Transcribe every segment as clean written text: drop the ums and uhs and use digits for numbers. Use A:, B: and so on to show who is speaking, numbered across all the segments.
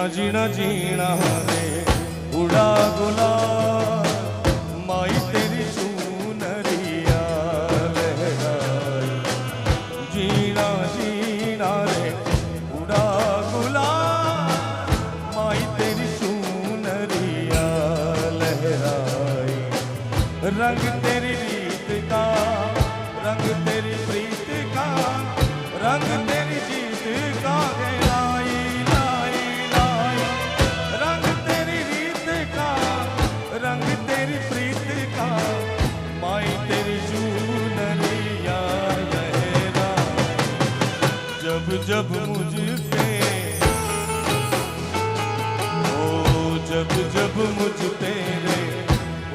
A: जीना जीना रे उड़ा गुलाल माई तेरी चूनरिया लहराई। जीना जीना रे उड़ा गुलाल माई तेरी चूनरिया लहराई। रंग तेरी रीत का रंग तेरी प्रीत का रंग तेरी जीत का गहराई लाई लाई। रंग तेरी रीत का रंग तेरी प्रीत का माई तेरी चूनरिया लहराई। जब जब मुझ पे ओ जब जब मुझ पे रे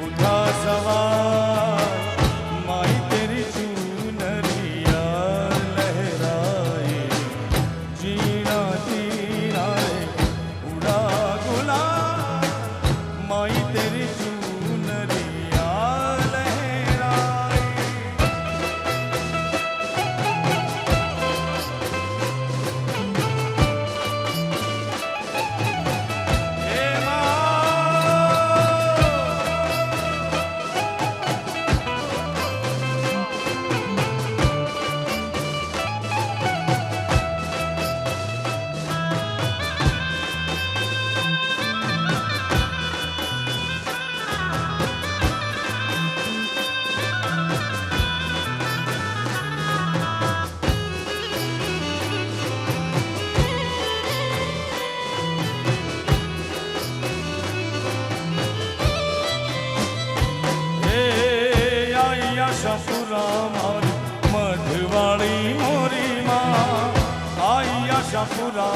A: उठा सवार माई तेरी चूनरिया लहराई। जीना जीना रे उड़ा गुलाल माई तेरी चूनरिया लहराई। हे माँ आशापुरा मधवाड़ी मोरी माँ आई। आशापुरा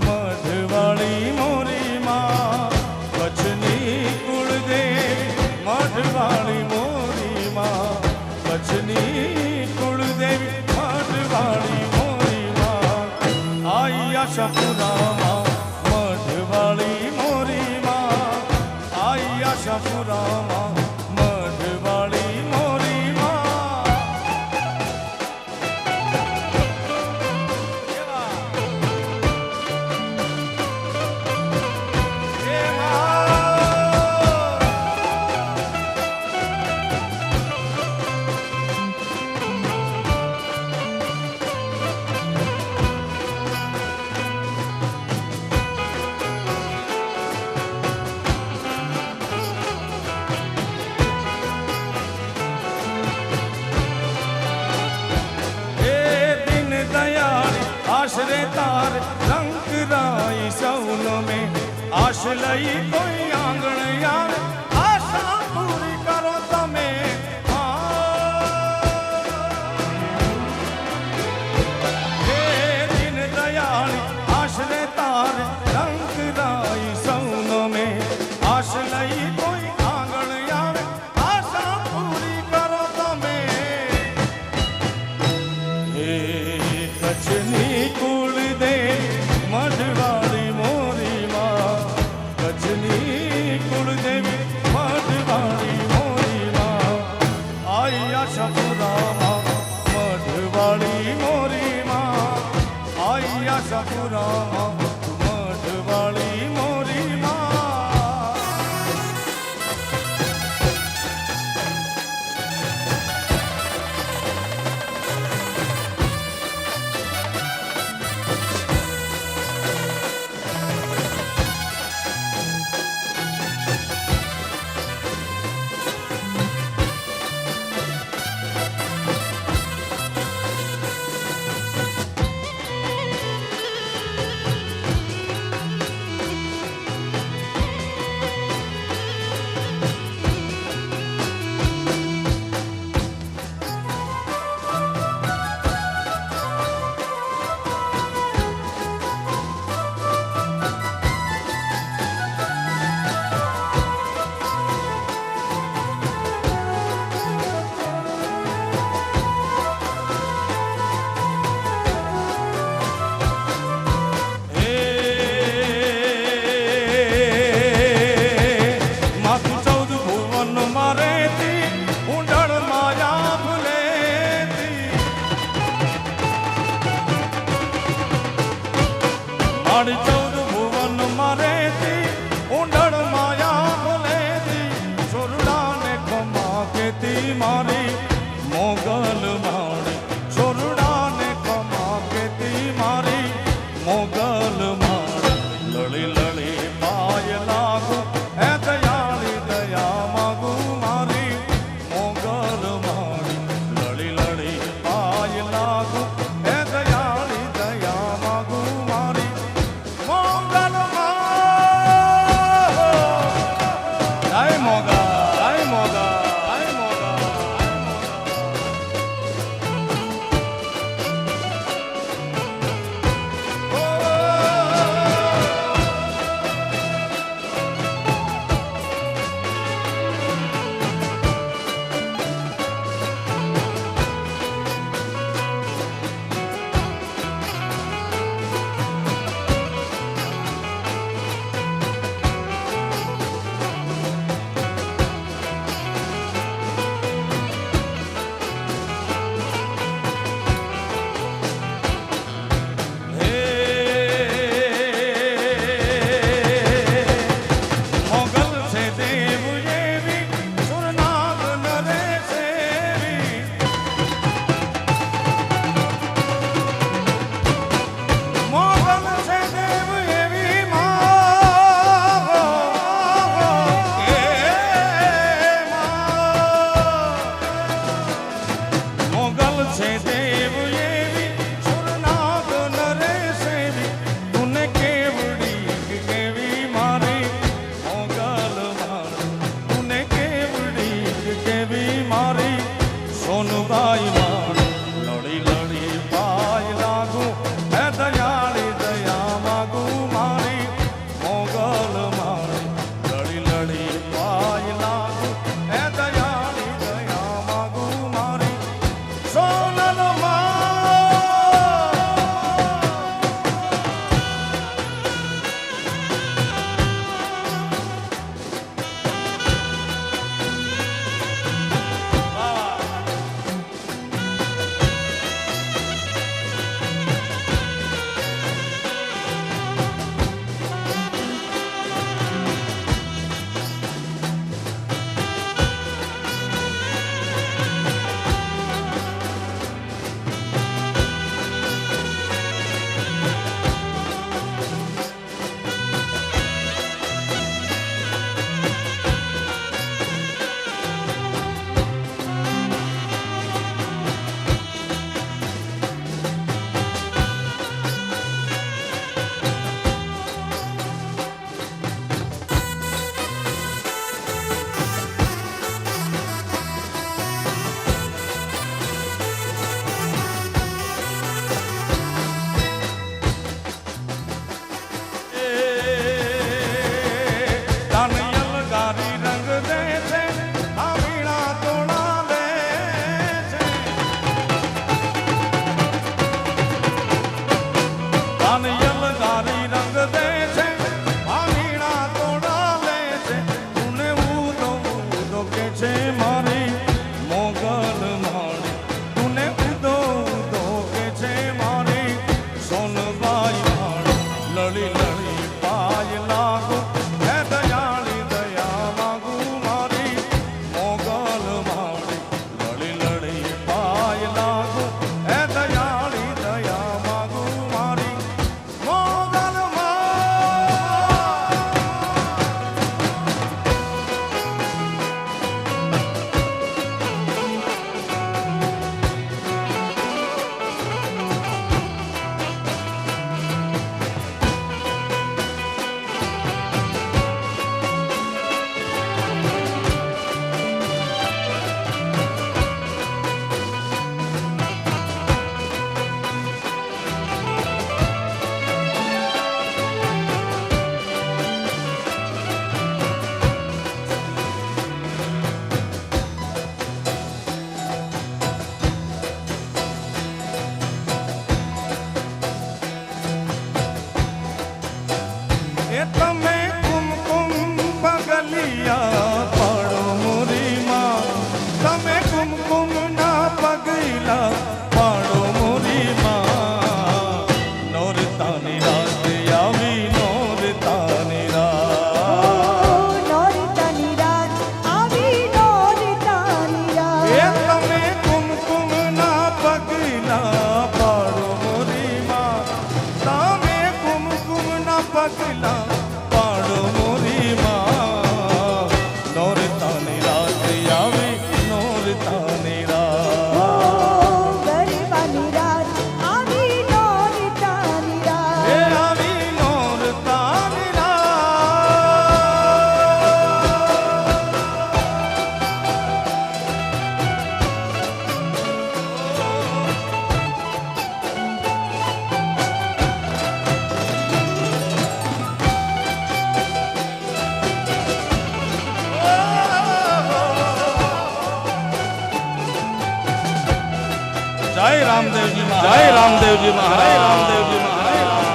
A: मधवाड़ी मोरी माँ कछनी कुलदेवी मधवाड़ी मोरी माँ कछनी कुलदेवी मधवाड़ी मोरी माँ आई। आशापुरा मधवाड़ी मोरी माँ आई। आशापुरा मधवाड़ी मोरी माँ। आश्रे तार रंग राई सौन में आश लई कोई आंगण यार आशा पूरी करो तमे। हे दिन दयाल आश्रे तार रंग राई सौन में आश लई कोई आंगण यार आशा पूरी करो तमे। हे कछनी मधवाड़ी मोरी माँ कछनी कुलदेवी मधवाड़ी मोरी माँ आई। आशापुरा मधवाड़ी मोरी माँ आई। आशापुरा मधवाड़ी मोरी माँ। साढ़े 14 भुवन પગલા પાડો મોરી માં નોરતાની રાત આવી નોરતાની રાત
B: ગરબાની રાત આવી નોરતાની રાત
A: એ આવી નોરતાની રાત જય રામદેવજી મહારાજ જય રામદેવજી મહારાજ જય રામદેવજી મહારાજ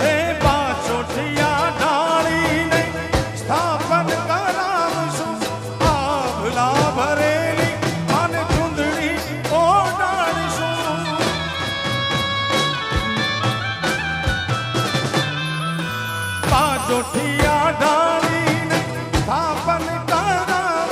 A: એ પાછોટિયા ઢાળીને સ્થાપન કરાવશું આભલા ભરેલી અને ચૂંદડી ઓઢાડીશું પાછોટિયા ઢાળીને સ્થાપન કરાવશું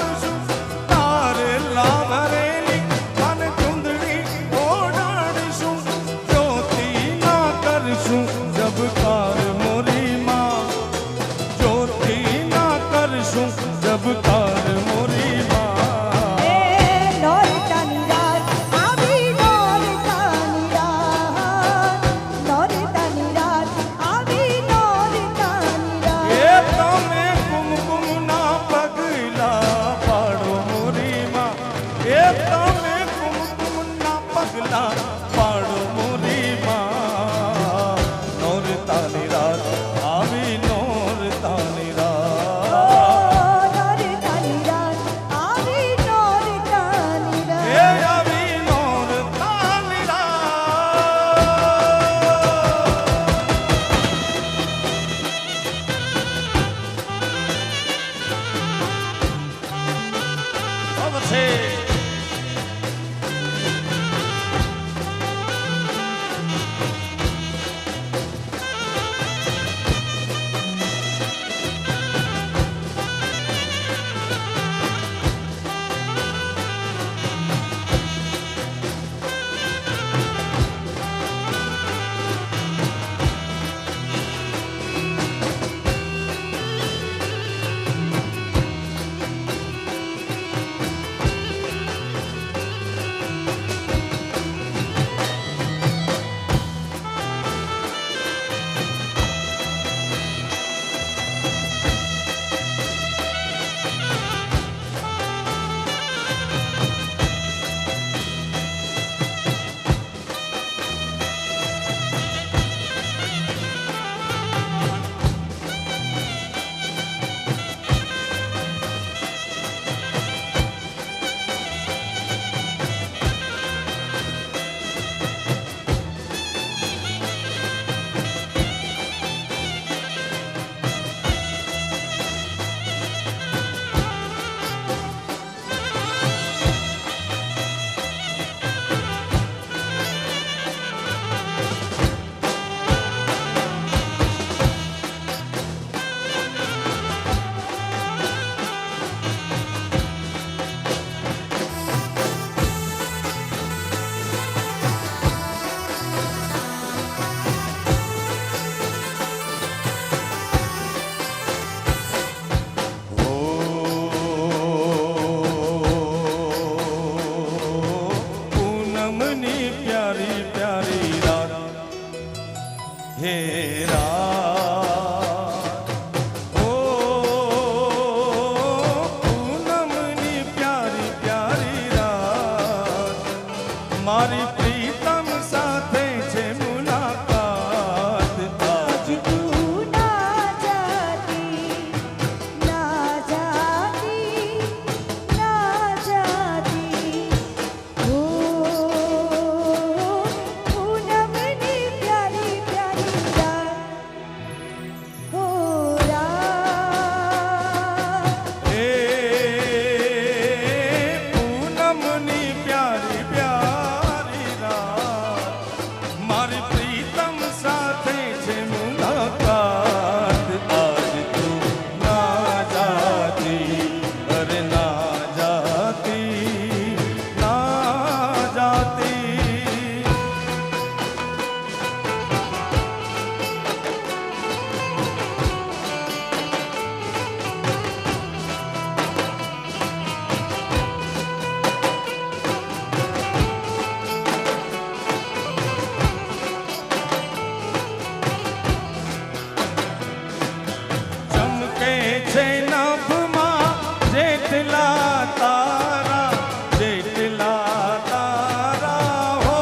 A: જેટલા તારા જેટલા તારા હો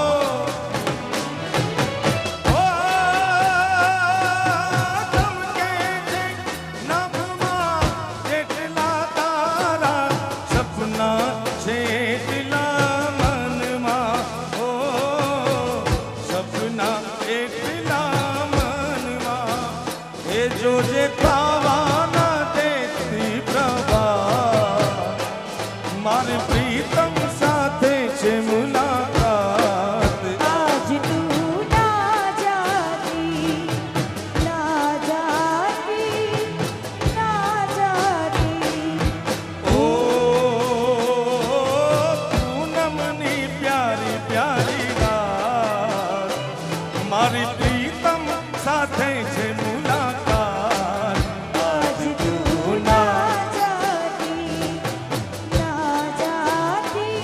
A: ચમકે છે નભમાં જેટલા તારા સપના જેટલા મનમાં હો સપના એટલા મનમાં એ જોજે ખાવાના દેતી પ્રભા મારી પ્રીતમ સાથે છે મુલાકાત
B: આજ તું ના જાતી ના જાતી ના જાતી
A: ઓ પૂનમની પ્યારી પ્યારી રાત મારી પ્રીતમ સાથે છે મુલાકાત
B: આજ તું ના જાતી ના જાતી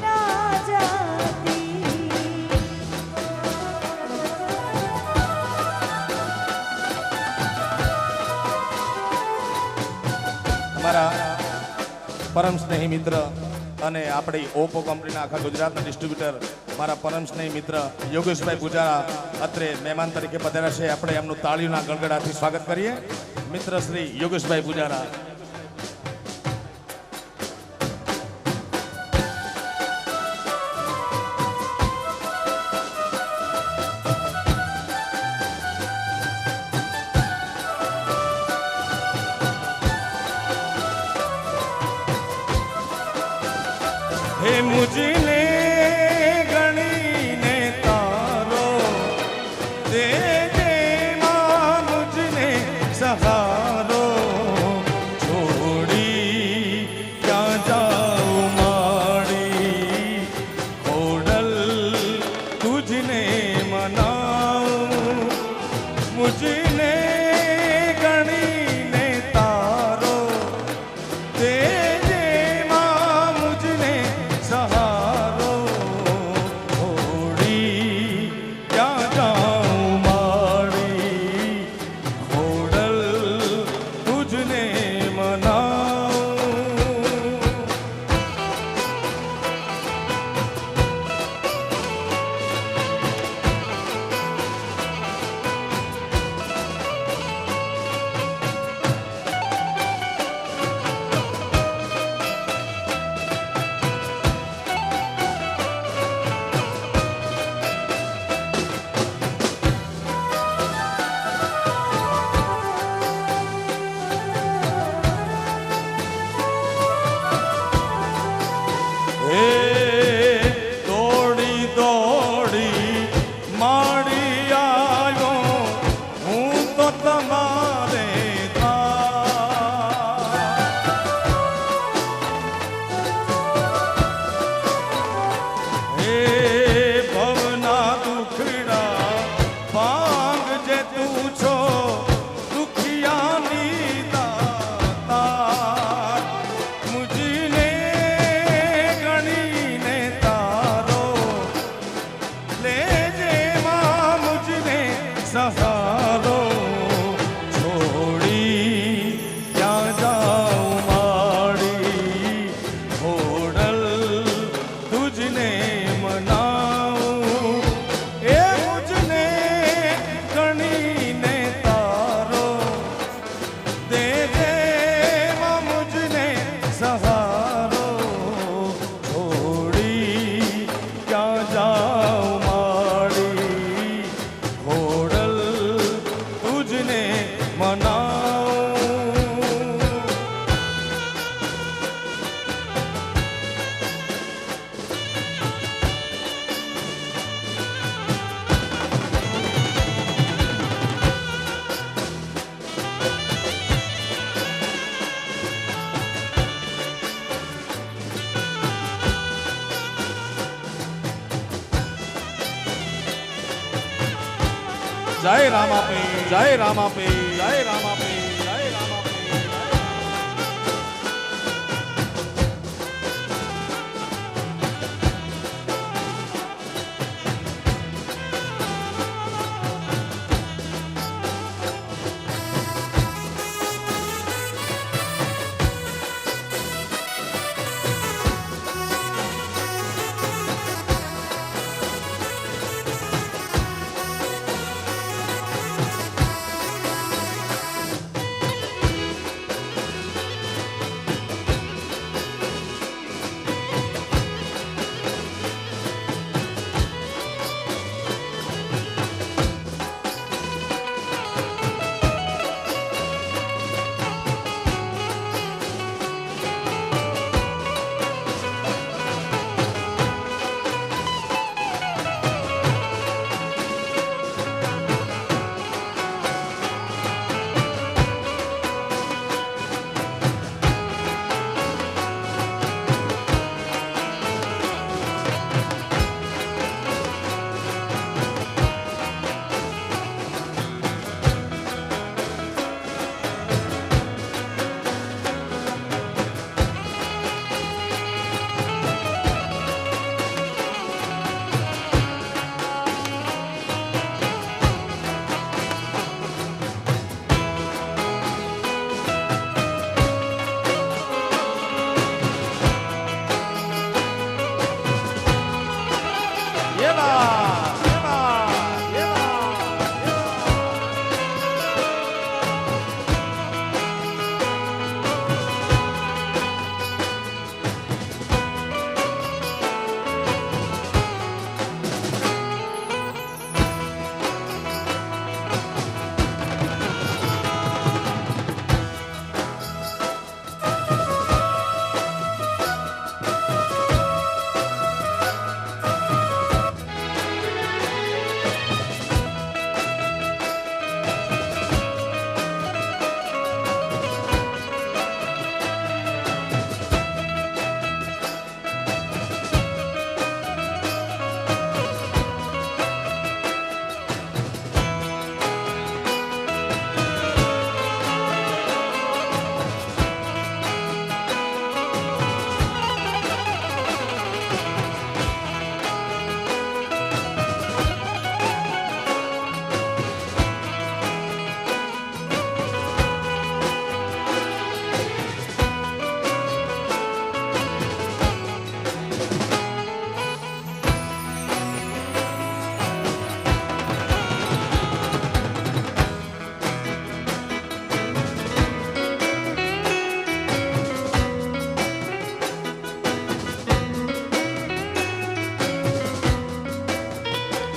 B: ના જાતી
A: અમારા પરમ સ્નેહી મિત્ર અને આપણી ઓપ્પો કંપનીના આખા ગુજરાતના ડિસ્ટ્રીબ્યુટર મારા પરમ સ્નેહી મિત્ર યોગેશભાઈ પૂજારા અત્રે મહેમાન તરીકે પધાર્યા છે. આપણે એમનું તાળીઓના ગળગડાથી સ્વાગત કરીએ. મિત્ર શ્રી યોગેશભાઈ પૂજારા. હે મુજને ગણીને તારો દે દે માં મુજને સહારો છોડી ક્યાં જાઉં માડી ખોડલ તુજને મનાઉં મુજને ગણીને તારો દે દે માં મુજને સહારો છોડી ક્યાં જાઉં માડી ખોડલ તુજને મનાઉં હે દોડી દોડી માડી આવ્યો હું તો તમારે હે ભવના દુખડા ભાંગ જે તું છો દુખિયાની દાતાર મુજને ગણીને તારો લેજે માં મુજને સહારો છોડી ક્યાં જાઉં માડી ખોડલ તુજને મનાઉં એ મુજને ગણીને તારો દે દે માં મુજને સહારો છોડી ક્યાં જાઉં માડી ખોડલ તુજને મનાઉં જય રામાપે જય રામાપે જય રામાપે જય રામાપે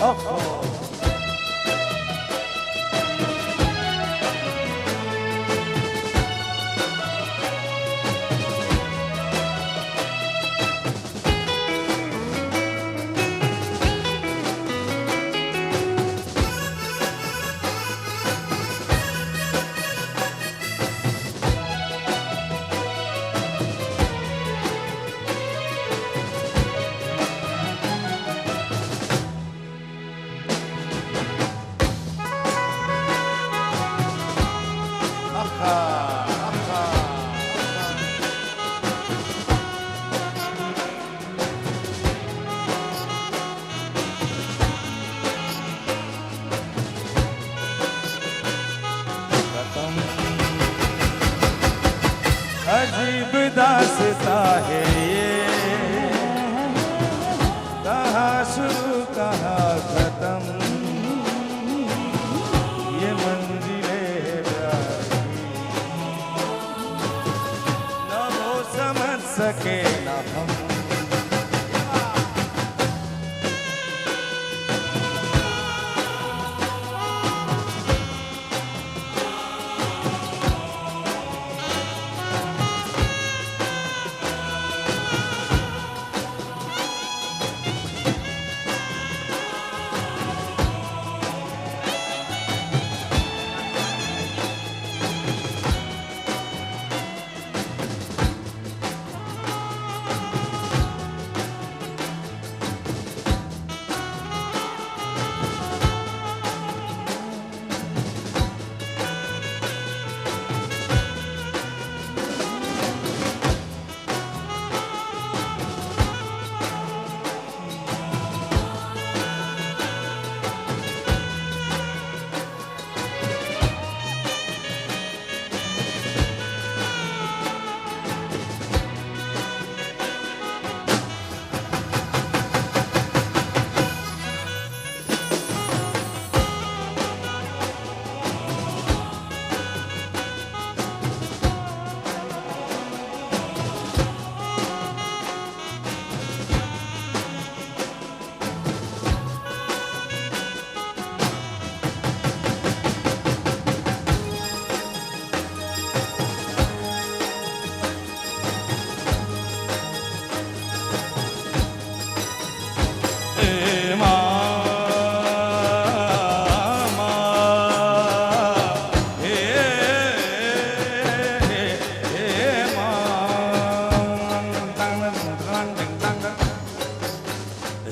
A: ઓહો. अजीब दास्ता है ये, कहाँ शुरू कहाँ खत्म, ये मंजिले प्यार की न वो समझ सके न हम।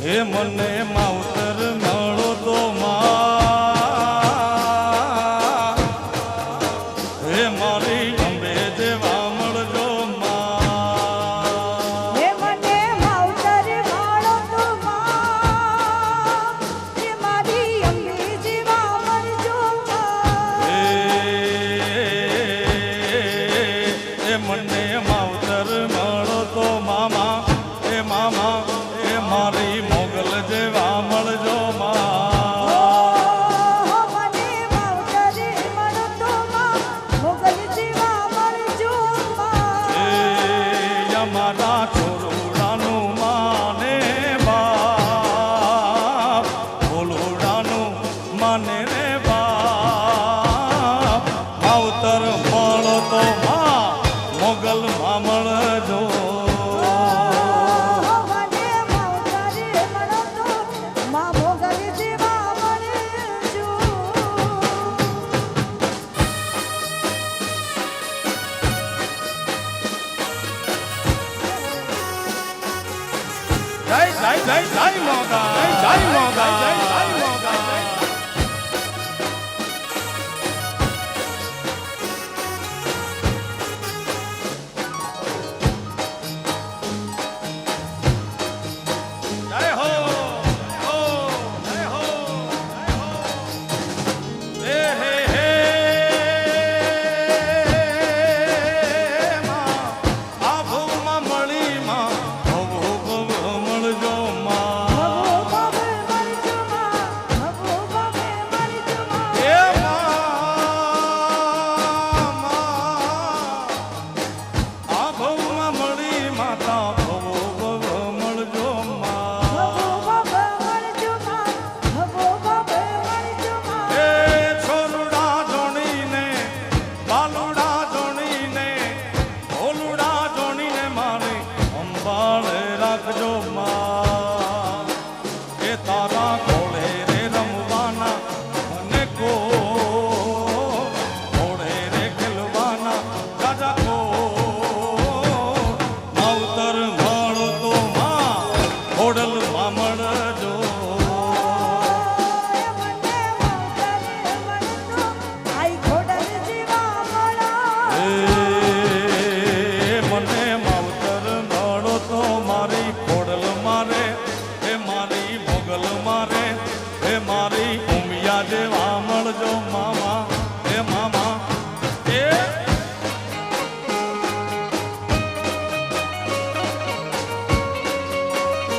A: હે મને માવતર મળો તો માં, હે મારી અંબે દેવા મળજો માં.
B: હે મને માવતર મળો તો માં, હે મારી અંબે જેવા મળજો
A: હે મને માવતર મળો તો મામા, હે મામા હે મારી મોગલ જેવા મળજો માં.
B: મને માવતર મળો તો માં, મોગલ જેવા મળજો
A: એ અમારા છોરુડાનું માને બાપ, ભોલુડાનું માને રે બાપ. માવતર મળો તો માં, મોગલ માં મળજો. જય જય જય જય મોગા, જય જય મોગા, જય જય મોગા. જય હો હો જય હો જય હો. હે હે હે માં, આભુમાં મળી માં, મળજો માં. હે આભુમાં મળી માતા, મળજો માં.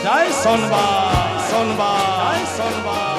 A: જય સોનબાઈ સોનબાઈ જય સોનબાઈ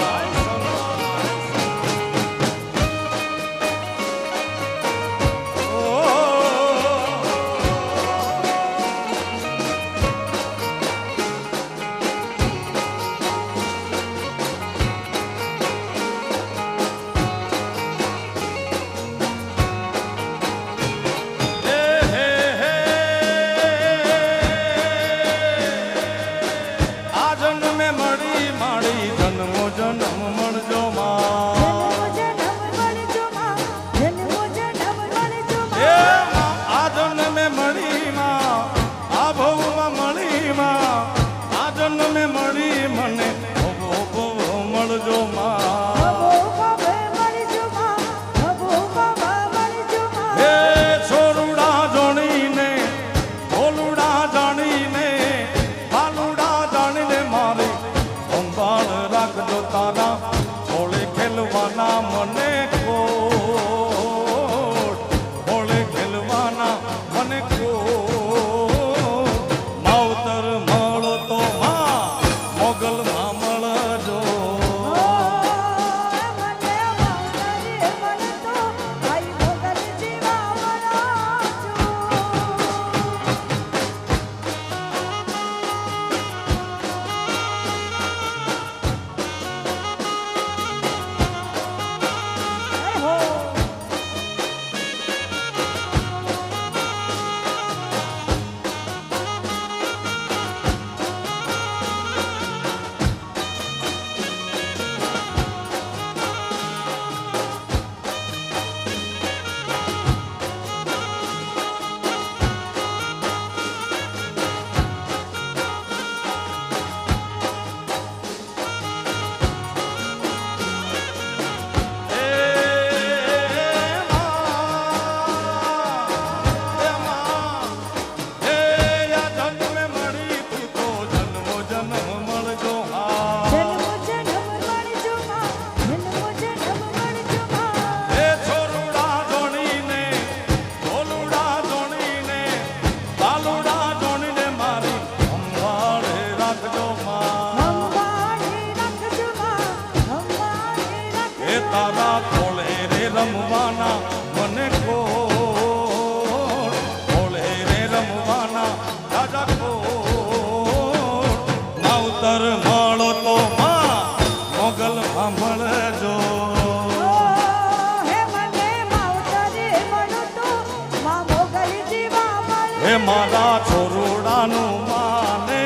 A: મારા છોરુડાનું માને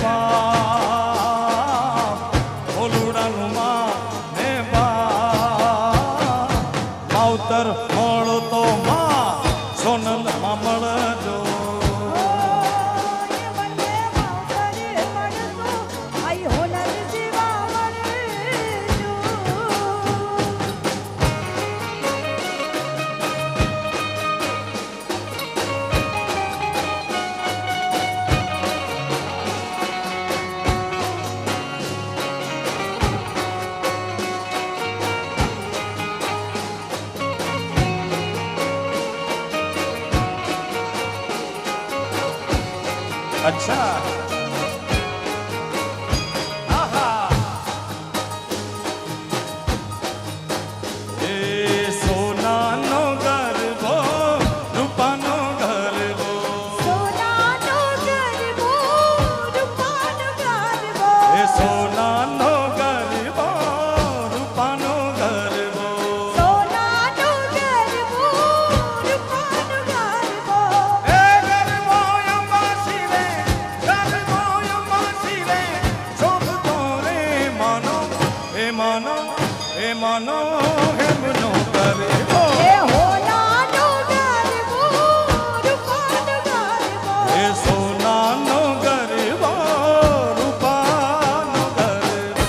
A: બા છોરુડાનું માને બા માવતર મળતો માં સોનલ માં મળજો अच्छा आहा ए सोनानो गरबो रूपानो गरबो
B: સોનાનો ગરબો રૂપાનો ગરબો
A: ए सोनानो गरबो रूपानो गरबो
B: સોનાનો ગરબો રૂપાનો ગરબો
A: ए गरबो यमासी रे शोभ तोरे मानो ए मानो ए मानो हेमनो गरबो
B: એ હોનાનો ગરબો રૂપાનો ગરબો
A: એ સોનાનો ગરબો રૂપાનો ગરબો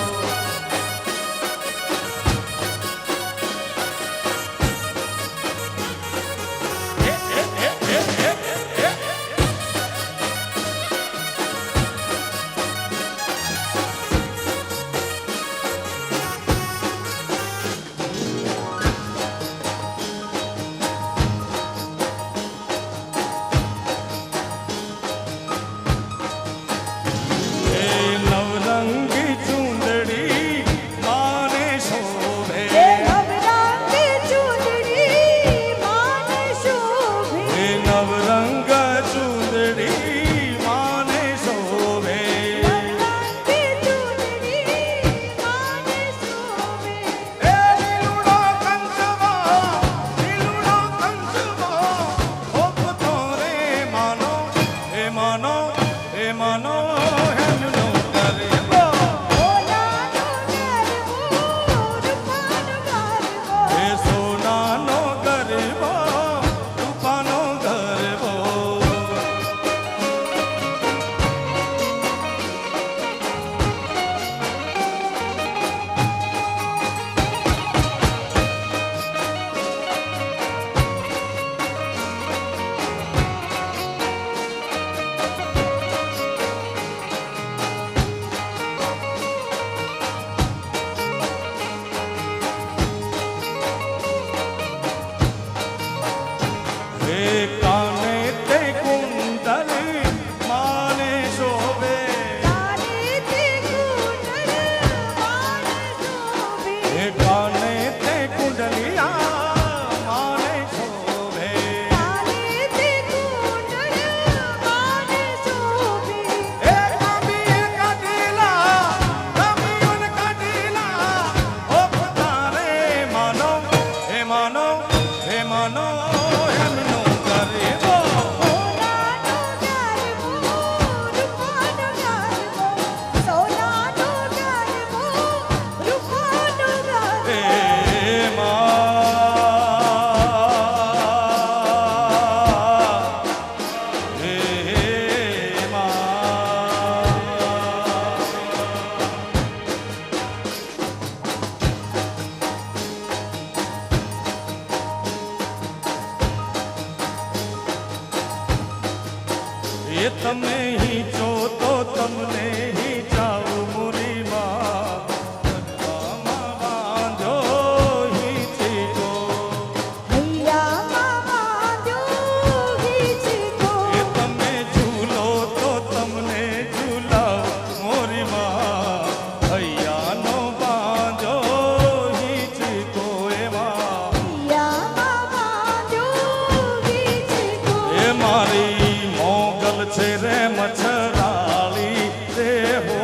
A: એ માનો એમનો ગરબો
B: ઓલાનો ગરબો રૂપાનો ગરબો
A: એ સોનાનો ગરબો રૂપાનો ગરબો કાને તે કુંડલી માને શોભે
B: કાનેથી કુંડળ માને શોભે
A: કાને તે કુંડલિયા માને શોભે
B: કાનેથી કુંડળ માને શોભે
A: એ કમીએ કાઢેલા કમીઓને કાઢેલા ઓ તારે માનો હે માનો હે માનો એમનો ગરબો
B: ઓલાનો ગરબો રૂપાનો ગરબો સોનાનો ગરબો રૂપાનો ગરબો
A: એ માં હે માં એ તમે હી છો તો તમને હી જાઓ મુરી માં ગરબામાં બાંધો હી છીકો
B: હૈયામાં બાંધ્યો વીછકો
A: એ તમે ઝૂલો તો તમને ઝૂલાવ મોરી માં હૈયાનો બાંધો હી છીકો એમાં
B: હૈયામાં બાંધ્યો વીછકો
A: એ મારી મોગલ છે રે મચ્છરાળી રે હો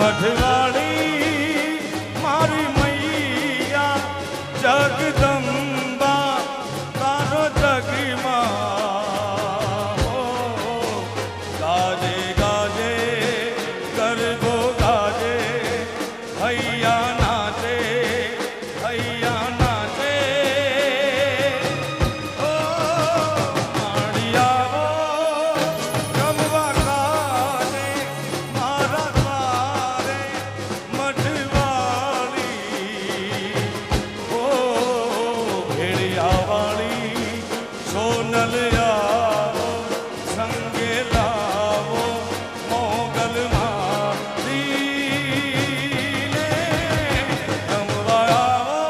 A: મઢવાળી મારી મૈયા જગદંબા તારો જગમાં ગાજે ગાજે ગરબો ગાજે હૈયા નાચે હૈયા નાચે ઓ માળિયાઓ રમવા કાને મારા દ્વારે મઢવાળી ઓ ભેળિયાવાળી સોનલ આવો સંગે લાવો મોગલમાં દીને રમવા આવો.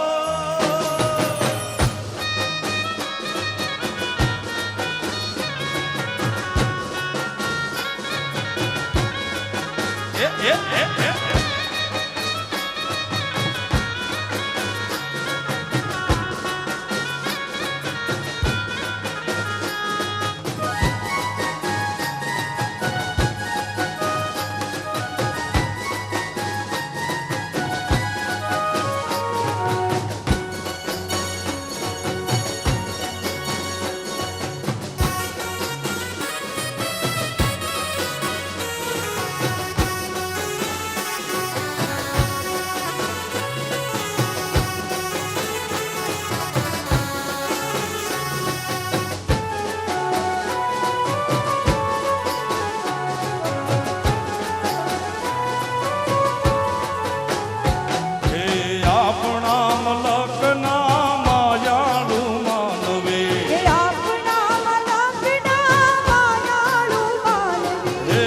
A: હે આપણા મલકના માયાળુ માનવે
B: હે આપણા મલકના માયાળુ માનવી
A: હે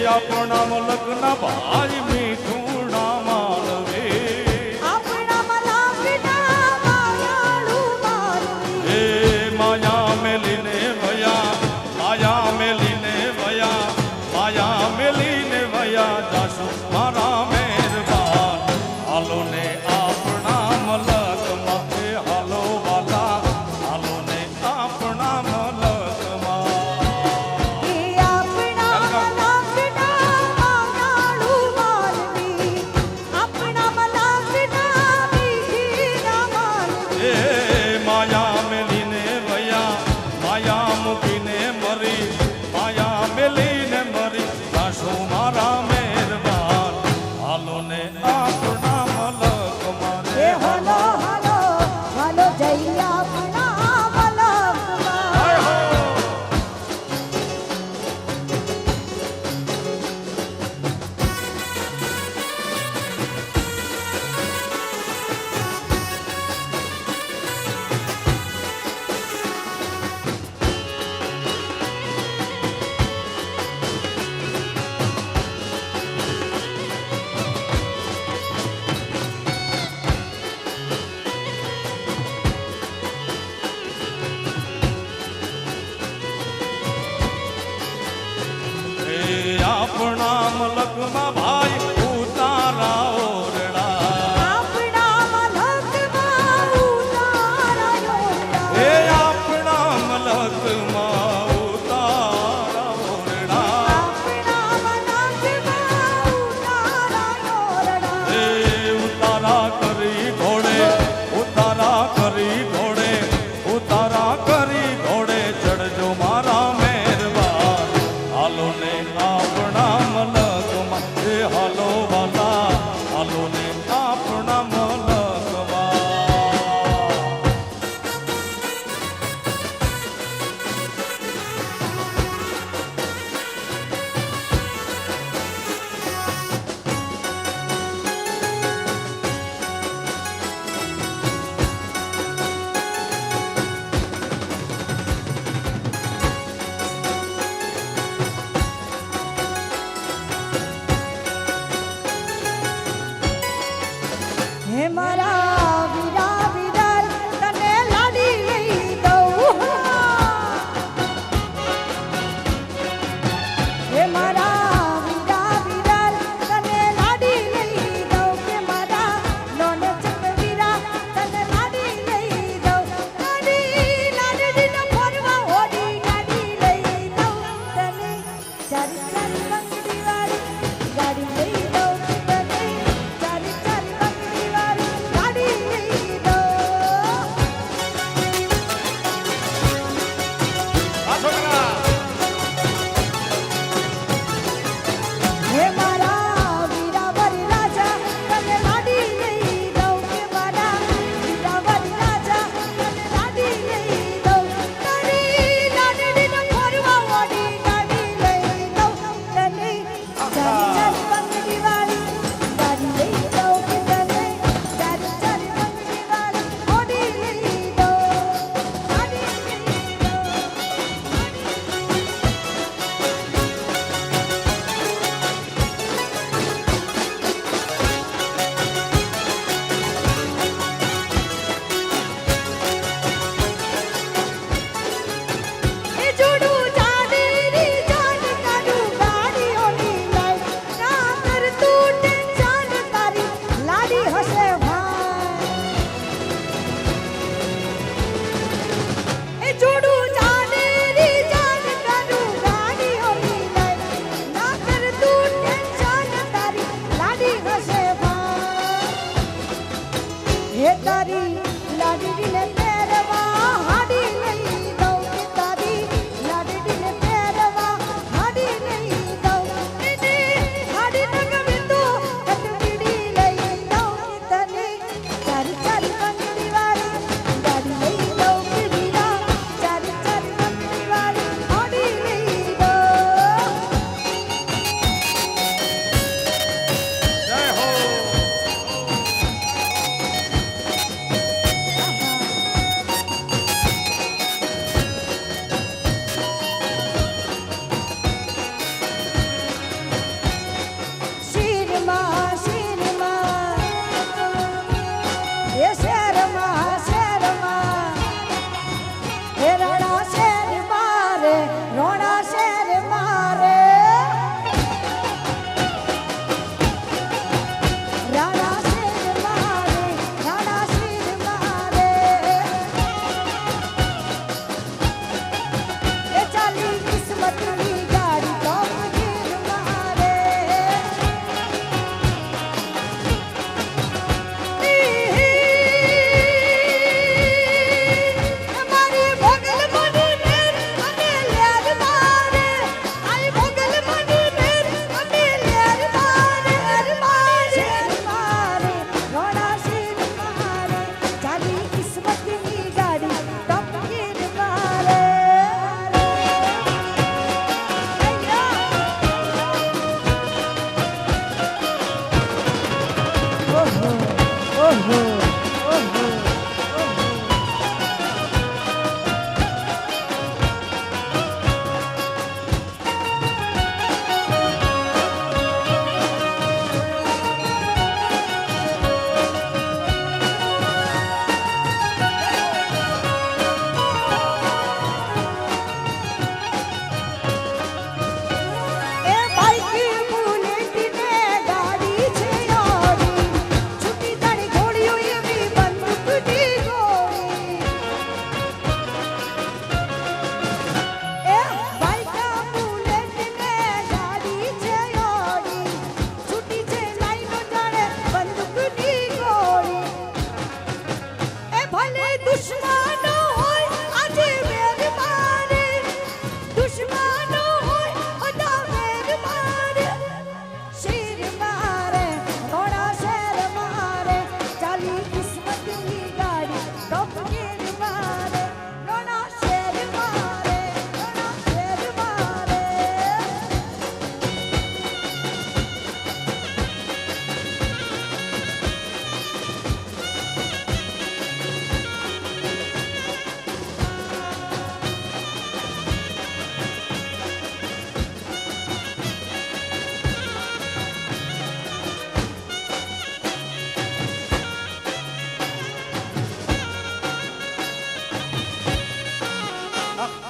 A: આપણા મલકના ભાઈ મીઠુણા માનવે
B: આપણા મલકના માયાળુ માનવી
A: હે માયા મેલીને વયા માયા મેલીને વયા માયા મેલીને વયા જાશુ મારા મહેરબાન હાલો ને આપણા મલકમાં હે હાલો વાલા હાલો ને આપણા મલકમાં
B: હે આપણા મલકના માયાળુ માનવી આપણા મલકના મીઠીના માનવી
A: એ માયા મેલીને વયા માયા મૂકીને મરી માયા મેલીને મરી જાશુ મારા મહેરબાન હાલો ને આપણા મલકમાં
B: હે હાલો હાલો હાલો જઈ આપણા મલકમાં
A: હે આપણા મલકમાં ભાઈ ઉતારા ઓરડા
B: આપણા મલકમાં ઉતારા
A: હે
B: યોરડા
A: આપણા મલકમાં ઉતારા ઓરડા
B: આપણા મલકમાં ઉતારા યોરડા
A: હે ઉતારા કરી ઘોડે ઉતારા કરી ઘોડે ઉતારા કરી ઘોડે ચડજો મારા મહેરબાન હાલો ને આપણા મલકમાં હે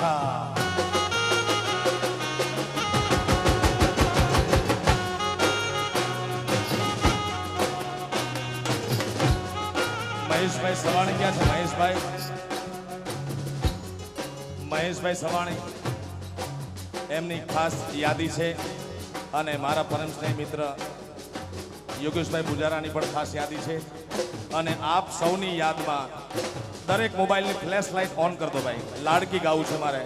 A: આહા મહેશભાઈ સવાણી ક્યાં છે? મહેશભાઈ સવાણી એમની ખાસ યાદી છે અને મારા પરમ સ્નેહી મિત્ર યોગેશભાઈ પૂજારાની પણ ખાસ યાદી છે અને આપ સૌની યાદમાં દરેક મોબાઈલની ફ્લેશ લાઇટ ઓન કરી દો ભાઈ. લાડકી ગાવું છે મારે.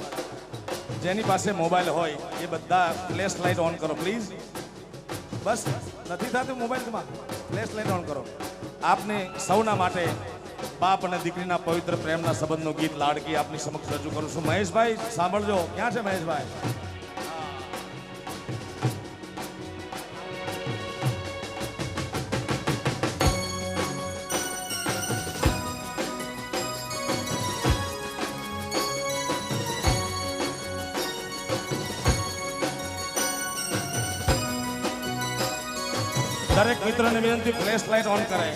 A: જેની પાસે મોબાઈલ હોય એ બધા ફ્લેશ લાઇટ ઓન કરો પ્લીઝ. બસ નથી થતું મોબાઈલમાં, ફ્લેશ લાઇટ ઓન કરો. આપને સૌના માટે બાપ અને દીકરીના પવિત્ર પ્રેમના સંબંધનું ગીત લાડકી આપની સમક્ષ રજૂ કરું છું. મહેશભાઈ સાંભળજો. ક્યાં છે મહેશભાઈ? દરેક મિત્રોને વિનંતી ફ્લેશ લાઇટ ઓન કરે.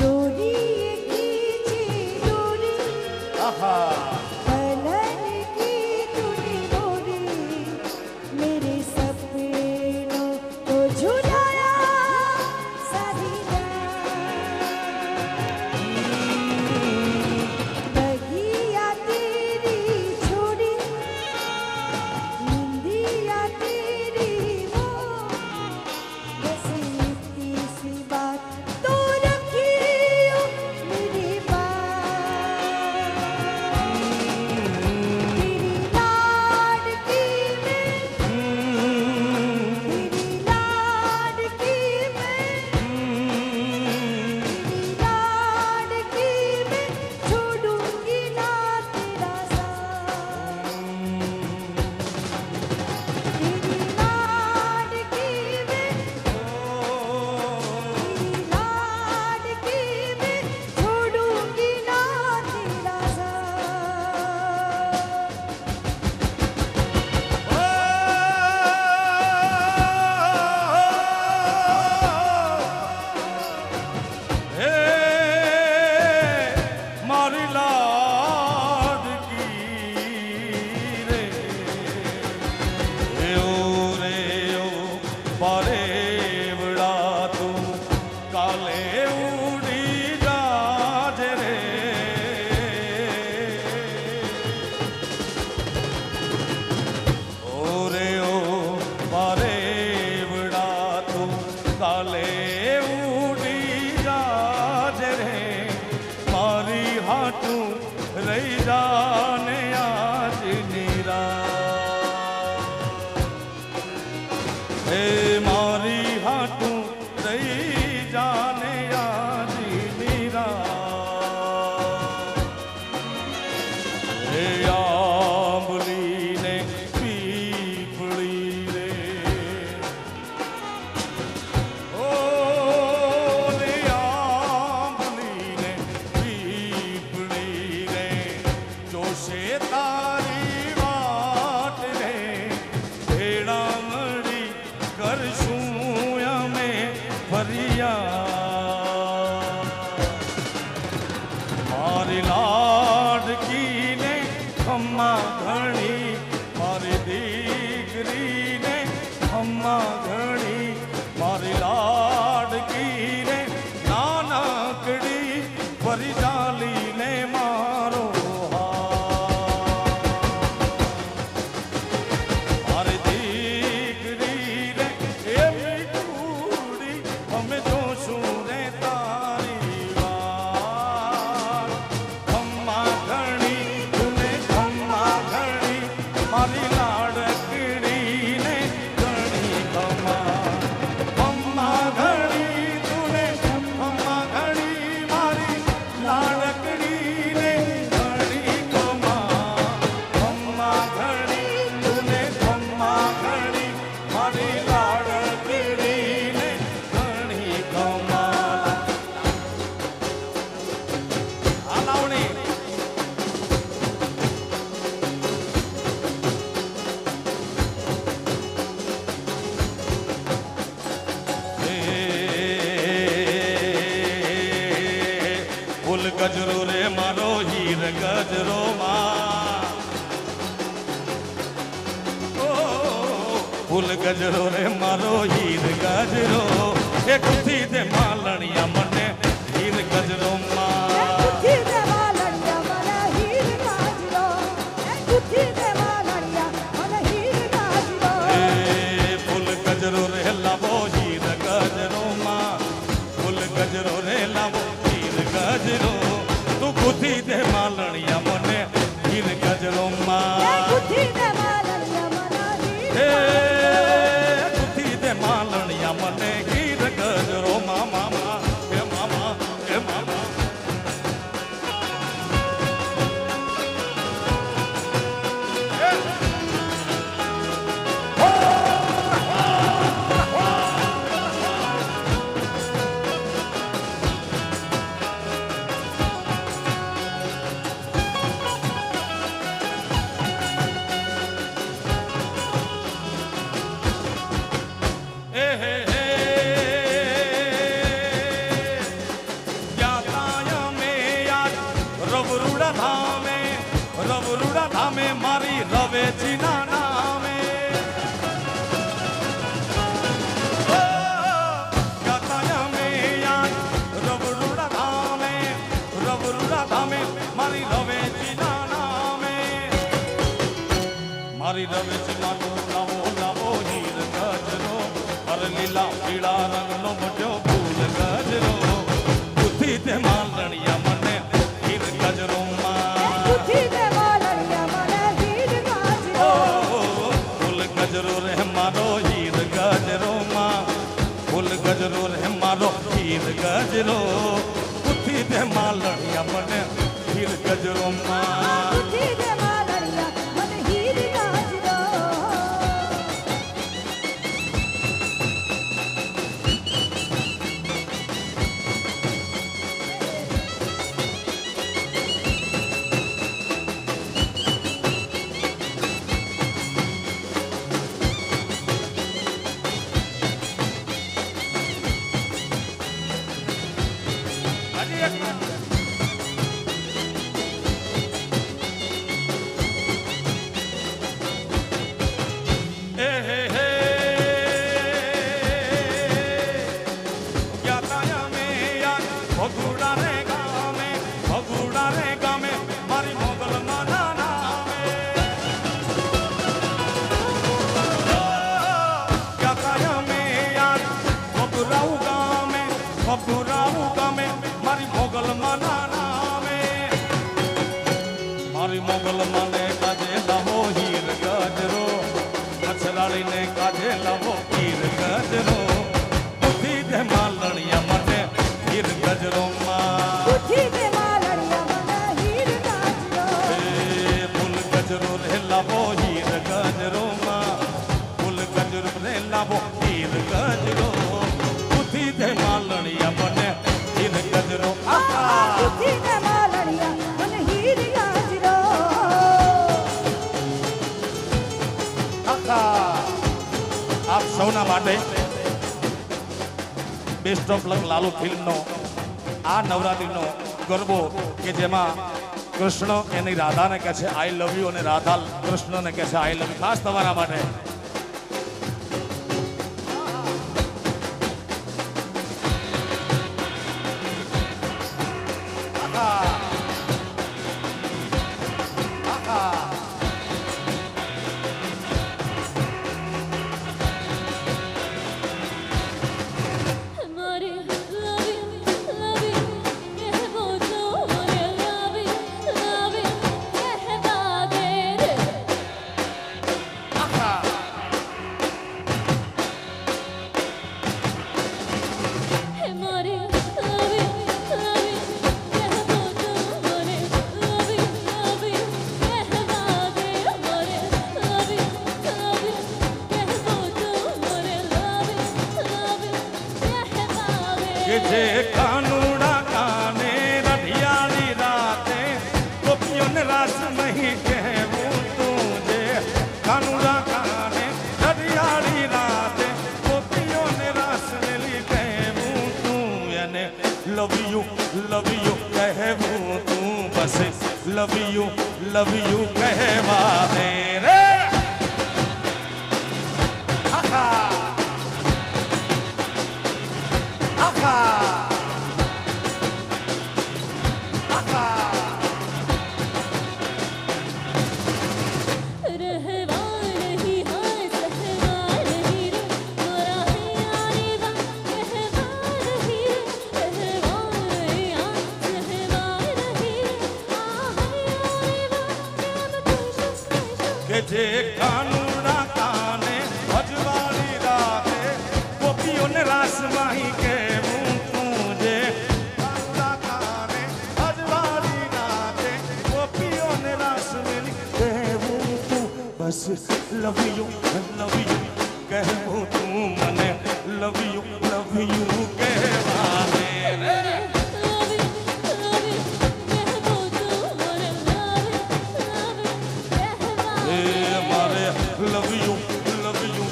B: डोरी खींची डोरी
A: આહા
B: पलन की तूने मोरी मेरे सपनों को झुलाया सारी रात बगिया तेरी छोड़ी निंदिया तेरी वो बस इतनी सी बात तो रखी मेरी बात तेरी लाडकी में तेरी लाडकी में छोड़ूंगी ना तेरा साथ तेरी लाडकी में लाडकी में छोड़ूंगी ना तेरा
A: હે મારી લાડકી રે ઓ પરેવડા તું કાલે ઉડી જાજે રે ઓ પરેવડા તું કાલે ઉડી જાજે રે મારી હાટું રહી જાને આજની રાત હે મારી હાટું રહી જાને આજની રાત હે આંબલી ને પીપળી રે ઓ રે આંબલી ને પીપળી રે જોશે તારી વાટ રે ભેળા મળી કરશું અમે ફરિયાદ મારી લાડકીને ખમ્મા ઘણી મારી દીકરીને ખમ્મા ઘણી મારી લાડકીને નાનકડી ફરી ચાલીને મારો મારી દીકરી રે એમની કુડી અમે જોશું રે તારી વાત ખમ્મા ઘણી તુને ખમ્મા ઘણી હીર ગજરો માં ફૂલ ગજરો રે મારો હીર ગજરો એ કુથી દે માલણિયા મને હીર ગજરો માં
B: કુથી દે માલણિયા મને હીર ગજરો કુથી દે માલણિયા મને હીર ગજરો
A: એ ફૂલ ગજરો રે લાવો હીર ગજરો માં ફૂલ ગજરો રે લાવો હીર ગજરો તું કુથી દે માલણિયા મને હીર ગજરો માં
B: કુથી દે માલણિયા મને હીર
A: કુથી દે માલણિયા મને હીર ગજરો માં મામા હે મામા હે મામા રવરુડા ધામે મારી રવેચીના નામે રવરુડા ધામે મારી રવેચીના નામે મારી રવેચીમાં લાવો લાવો હીર ગજરો અરે લીલા પીળા રંગનો મોટો ફૂલ ગજરો બુદ્ધિ તે માલણિયા મને હીર ગજરો
B: કુથી દે માલણિયા મને હીર ગજરો
A: ફૂલ ગજરો રે મારો હીર ગજરો માં ફૂલ ગજરો રે મારો હીર ગજરો બુદ્ધિ તે માલણિયા મને હીર ગજરો માં
B: કુથી દે માલણિયા મને હીર ગજરો ભગુડા રે ગામે મારી મોગલ માના નામે ક્યામે યાર ભગુરાઉ ગામે મારી મોગલ માના નામે મારી મોગલ માને કાજે લાવો હીર ગજરો મછરાળીને કાજે લાવો હીર ગજરો બુદ્ધિ દે માલણિયા મને હીર ગજરો માં કુથી દે માલણિયા મને હીર ગજરો
A: ફૂલ ગજરો રે લાવો હીર ગજરો માં ફૂલ ગજરો રે લાવો હીર ગજરો બુદ્ધિ દે માલણિયા મને હીર ગજરો
B: કુથી દે માલણિયા મને હીર ગજરો
A: આપ સૌના માટે બેસ્ટ ઓફ લક લાલુ ફિલ્મનો આ નવરાત્રીનો ગરબો કે જેમાં કૃષ્ણ એની રાધાને કહે છે આઈ લવ યુ અને રાધા કૃષ્ણને કહે છે આઈ લવ યુ ખાસ તમારા માટે કે જે કાનુડા કાને રઢિયાળી રાતે ગોપીઓને રાસ નહીં કહેવું તુંજે કાનુડા કાને રઢિયાળી રાતે ગોપીઓને રાસ નહીં કહેવું તું એને લવ યુ કહેવું તું બસ
B: લવ યુ કહેવા દે રે આખા આખા જે કાનુડા કાને અજવાળી રાતે ગોપીઓને રાસમાહી કેવું તુંજે કાનુડા કાને અજવાળી રાતે ગોપીઓને રાસમેલી કેવું તું બસ લવ યુ કહેવું તું મને લવ યુ કહેવા દે લવ યુ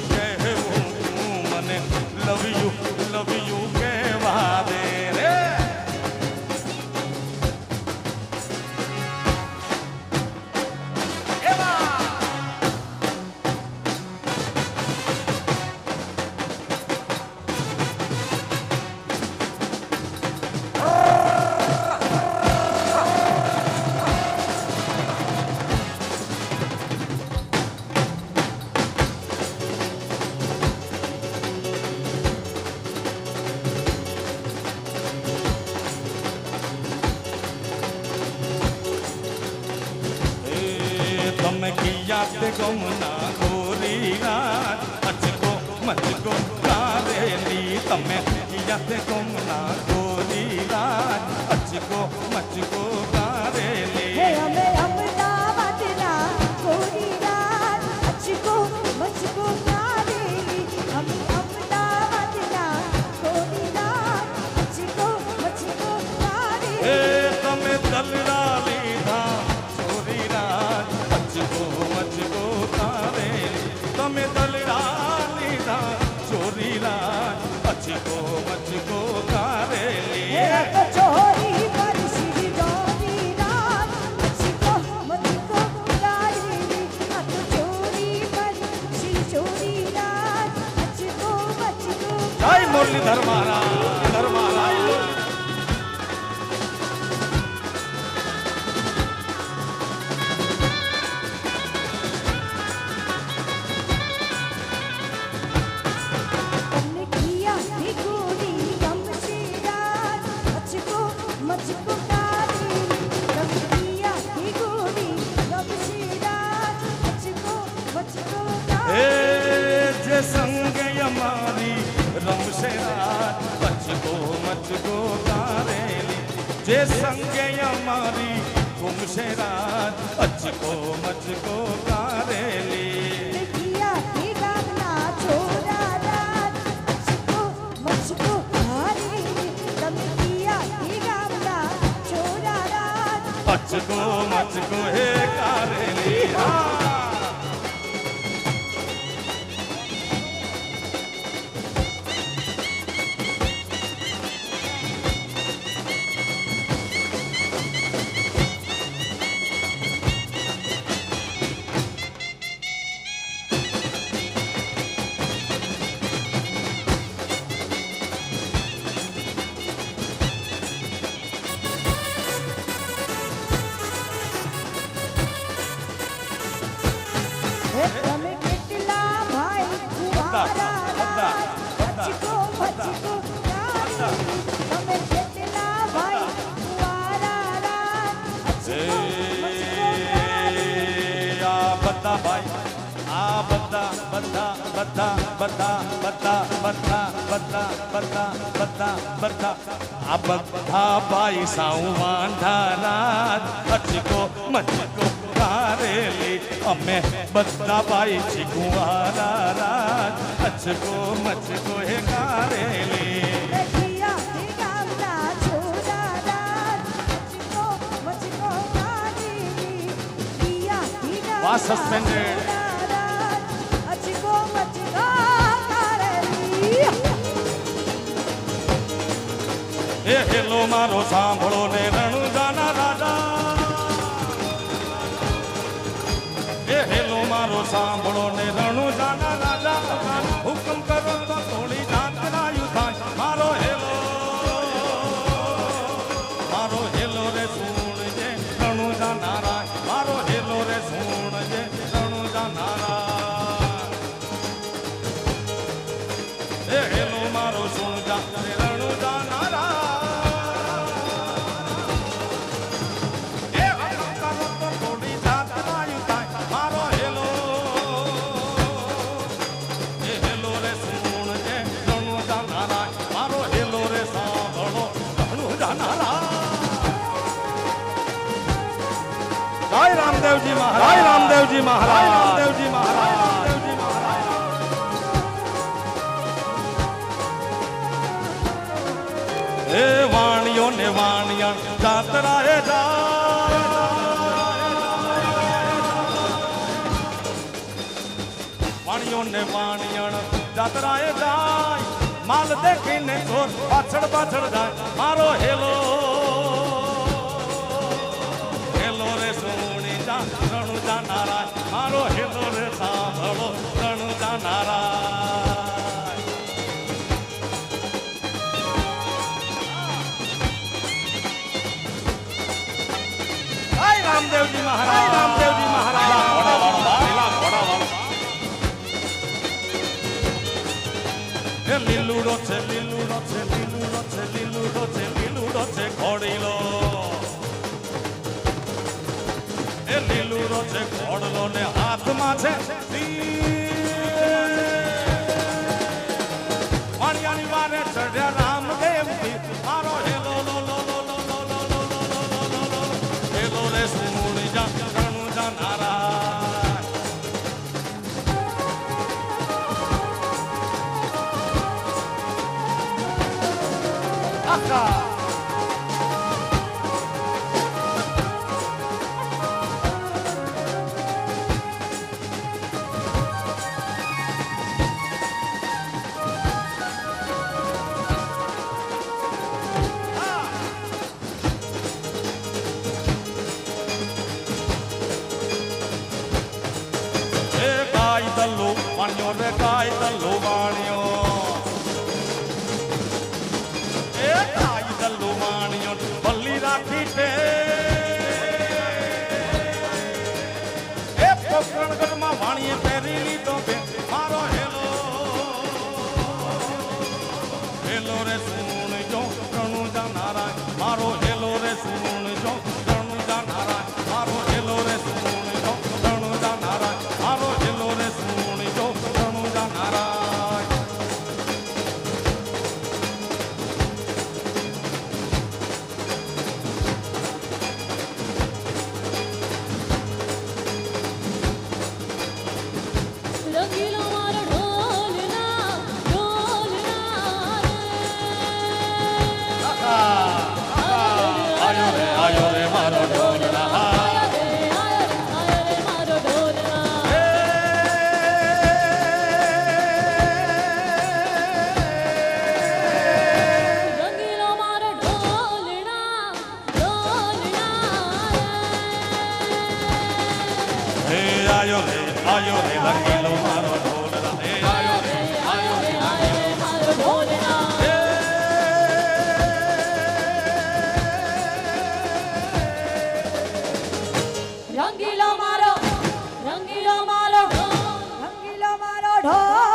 B: કહેવું તું મને લવ યુ કહેવા દે રે તમે કિયા તે ગમના ગોરી રાત અચકો મચકો કારેલી તમે કિયા તે ગમના ગોરી રાત અચકો મચકો કારેલી
C: હે અમે અમદાવાદના ગોરી રાત અચકો મચકો કારેલી અમે અમદાવાદના ગોરી રાત અચકો મચકો કારેલી
B: એ તમે દલડા લીધા છોરી રાત અચકો મચકો કારેલી તમે દલડા લીધા ચોરી રાત અચકો મચકો કારેલી
C: હે કચોરી પરસી ગોરી રાત અચકો મચકો કારેલી આ કચોરી પરસી ચોરી રાત અચકો મચકો
B: જય મુરલીધર મહારાજ
C: તમને કિયા હે ગોરી ગમશે રાત અચકો મચકો કારેલી તમને કિયા હે ગોરી ગમશે રાત અચકો મચકો
B: હે
C: કારેલી
B: જે સંગે અમારી રમશે રાત અચકો મચકો કારેલી જે સંગે અમારી ઘૂમશે રાત અચકો મચકો કારેલી
C: કિયા હે ગામના છોરા રાત અચકો મચકો કારેલી તમે કિયા હે ગામના છોરા રાત
B: અચકો મચકો હે કારેલી
C: તમે કેટલા ભાઈ કુંવારા રાત અચકો મચકો કારેલી તમે કેટલા ભાઈ કુંવારા રાત અચકો મચકો કારેલી
B: આ બધા ભાઈ આ બધા આ બધા ભાઈ સાઉ વાંઢા રાત અચકો મચકો કારેલી અમે બધા ભાઈ ચીકુવારા રાત અચકો મચકો હે કારેલી
C: કિયા હે ગામના છોરા રાત અચકો મચકો કારેલી કિયા હે
B: વાહ,
C: ગામના
B: suspended.
C: છોરા રાત અચકો મચકો કારેલી
B: એ હેલો મારો સાંભળો ને રણુજાના રાજા મારો સાંભળો ને રણુજાના રાજા હુકમ કરો તો થોડી જાતરાયું થાય મારો હેલો રે સુણજે રણુજાના રાય મારો હેલો રે સુણજે રણુજાના રાય એ હેલો મારો સુણજા રે રણુજાના રાય એ હુકમ કરો તો થોડી જાતરાયું થાય મારો હેલો રે સુણજે રણુજાના રાય મારો હેલો રે સાંભળો રણુજાના રાય જય રામદેવજી મહારાજ જય રામદેવજી મહારાજ રામદેવજી મહારાજ એ વાણિયો ને વાણિયા જાતરાએ જાય વાણિયો ને વાણિયા જાતરાએ જાય માલ દેખીને ચોર પાછળ પાછળ જાય મારો હેલો રણુજા નારાય મારો હેલો રે સાંભળો રણુજા નારાય જય રામદેવજી મહારાજ રામદેવજી મહારાજ એ લીલુડો છે લીલુડો છે લીલુડો છે લીલુડો છે લીલુડો છે ઘોડીલો લીલુડો છે ઘોડલો ને હાથમાં છે વાણિયાની વારે ચઢ્યા રામદેવજી મારો હેલો હેલો રે સુણી જા રણુજા નારાય આકા વાણિયો રે કાય દલ્લો વાણિયો એ કાય દલ્લો વાણિયો બલ્લી રાખી છે એ પોકરણગઢમાં વાણીએ પહેરી લીધો બે મારો હેલો રે સુણજો રણુજા નારાય મારો હેલો રે સુણજો રણુજા નારાય મારો હેલો રે સુણજો રણુજા નારાય મારો હેલો રે સુણજો રણુજા નારાય
D: રંગીલો મારો ઢોલના
B: આયો રે મારો ઢોલના આયો રે રંગીલો મારો ઢોલના હે આયો રે
D: મારો ઢોલના
C: રંગીલો મારો ઢોલ